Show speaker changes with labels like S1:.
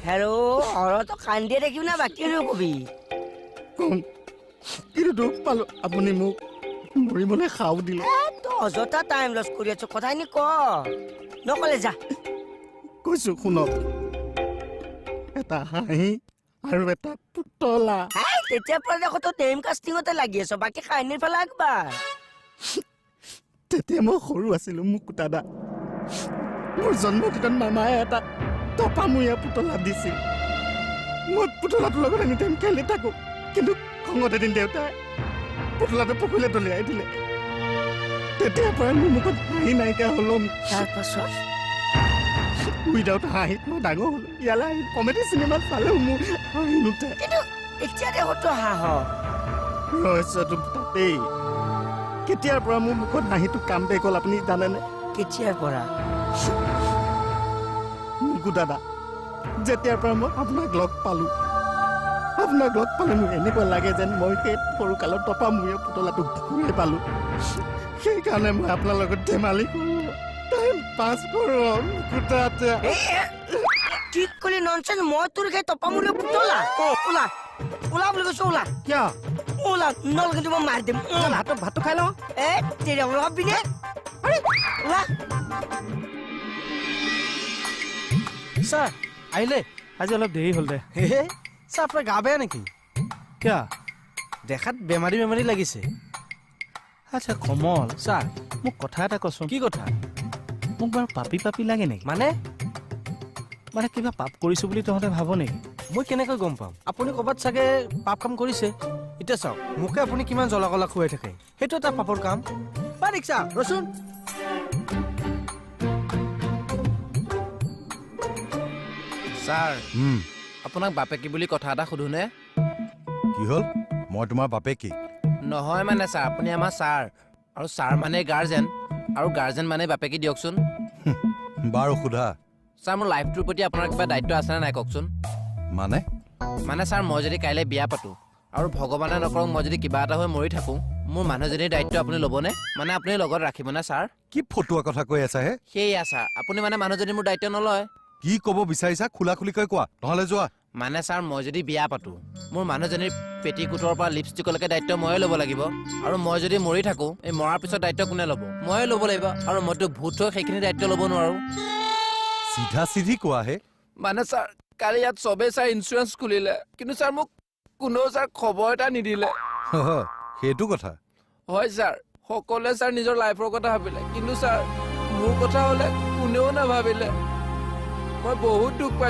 S1: hello' অৰতো কান্দিয়ে থাকিব না বাকী আৰু কবি
S2: কম কিন্তু দুখ পালো আপুনি মোক মৰিবলৈ খাও দিলে
S1: তই অযথা টাইম লছ কৰি আছ কথাখিনি ক নকলে যা
S2: কৈছো শুনক এটা হাঁহি আৰু এটা পুতলা
S1: তেতিয়াৰ পৰা দেখো তই নেম কাষ্টিঙতে লাগি আছ বাকী কাহিনীৰ ফালে আগবাঢ়
S2: তেতিয়া মই সৰু আছিলো মোক দাদা মোৰ জন্মদিনত মামায়ে এটা টপামূৰীয়া পুতলা দিছিল মই পুতলাটোৰ লগত এনি টাইম খেলি থাকো কিন্তু খঙত এদিন দেউতাই পুতলাটো পুখুৰীলৈ দলিয়াই দিলে তেতিয়াৰ পৰা মোৰ মুখত হাঁহি নাইকিয়া হলো
S1: তাৰপাছত
S2: উইদাউট হাঁহিত মই ডাঙৰ হলো ইয়ালৈ আহি কমেডি চিনেমা চালেও মোৰ হাঁহি নুঠে
S1: কিন্তু এতিয়া দেখো তই হাঁহ
S2: ৰহস্যটো তাতেই কেতিয়াৰ পৰা মোৰ মুখত হাঁহিটো কাম বেক হ'ল আপুনি জানেনে
S1: কেতিয়াৰ পৰা
S2: দাদা যেতিয়াৰ পৰা মই আপোনাক লগ পালো মোৰ এনেকুৱা লাগে যেন মই সেই সৰুকালত টপামূৰীয়া পুতলাটো ঘূৰাই পালো সেইকাৰণে মই আপোনাৰ লগত ধেমালি কৰো টাইম পাছ কৰো
S1: ঠিক কৰি ননচেন মই তোৰ সেই টপামূৰীয়া পুতলা ওলা ওলা বুলি কৈছো ওলা
S2: কিয়
S1: ওলা নল কিন্তু মই মাৰি দিম
S2: ভাতটো খাই লওঁ
S1: তেৰা ওলাবি নে ওলা
S3: ছাৰ আহিলে আজি অলপ দেৰি হ'ল দে ছাৰ আপোনাৰ গা বেয়া নেকি কিয় দেখাত বেমাৰী লাগিছে আচ্ছা কমল ছাৰ মোক কথা এটা কচোন কি কথা মোক বাৰু পাপি লাগে নেকি মানে কিবা পাপ কৰিছো বুলি তহঁতে ভাব নেকি মই কেনেকৈ গম পাম আপুনি ক'ৰবাত চাগে পাপ কাম কৰিছে এতিয়া চাওক মোকে আপুনি কিমান জ্বলা কলা খুৱাই থাকে সেইটো এটা পাপৰ কাম বা ৰিক্সা ৰচোন
S4: ছাৰ আপোনাক বাপেকি বুলি কথা এটা সুধোনে
S5: কি হ'ল মই তোমাৰ বাপেকি
S4: নহয় মানে ছাৰ আপুনি আমাৰ ছাৰ আৰু ছাৰ মানে গাৰ্জেন আৰু গাৰ্জেন মানে বাপেকি দিয়কচোন
S5: বাৰু সোধা
S4: ছাৰ মোৰ লাইফটোৰ প্ৰতি আপোনাৰ কিবা দায়িত্ব আছেনে নাই কওকচোন মানে ছাৰ মই যদি কাইলৈ বিয়া পাতোঁ আৰু ভগৱানে নকৰক মই যদি কিবা এটা হৈ মৰি থাকোঁ মোৰ মানুহজনীৰ দায়িত্ব আপুনি ল'বনে মানে আপুনি লগত ৰাখিবনে ছাৰ
S5: কি ফটুৱা কথা কৈ আছা হে
S4: সেয়া ছাৰ আপুনি মানে মানুহজনী মোৰ দায়িত্ব নলয়
S5: কি ক'ব বিচাৰিছা খোলাখুলিকৈ কোৱা নহ'লে যোৱা
S4: মানে ছাৰ মই যদি বিয়া পাতোঁ মোৰ মানুহজনীৰ পেটিকোটৰ পৰা লিপষ্টিকলৈকে দায়িত্ব ময়ে ল'ব লাগিব আৰু মই যদি মৰি থাকোঁ এই মৰাৰ পিছত দায়িত্ব কোনে ল'ব ময়ে ল'ব লাগিব আৰু মইতো ভূত হৈ সেইখিনি দায়িত্ব ল'ব নোৱাৰোঁ
S5: চিধা চিধি কোৱা হে
S4: মানে ছাৰ কালি ইয়াত চবেই ছাৰ ইঞ্চুৰেঞ্চ খুলিলে কিন্তু ছাৰ মোক কোনেও ছাৰ খবৰ এটা নিদিলে
S5: সেইটো কথা
S4: হয় ছাৰ সকলোৱে ছাৰ নিজৰ লাইফৰ কথা ভাবিলে কিন্তু ছাৰ মোৰ কথা হ'লে কোনেও নাভাবিলে মই বহুত দুখ পাইছোঁ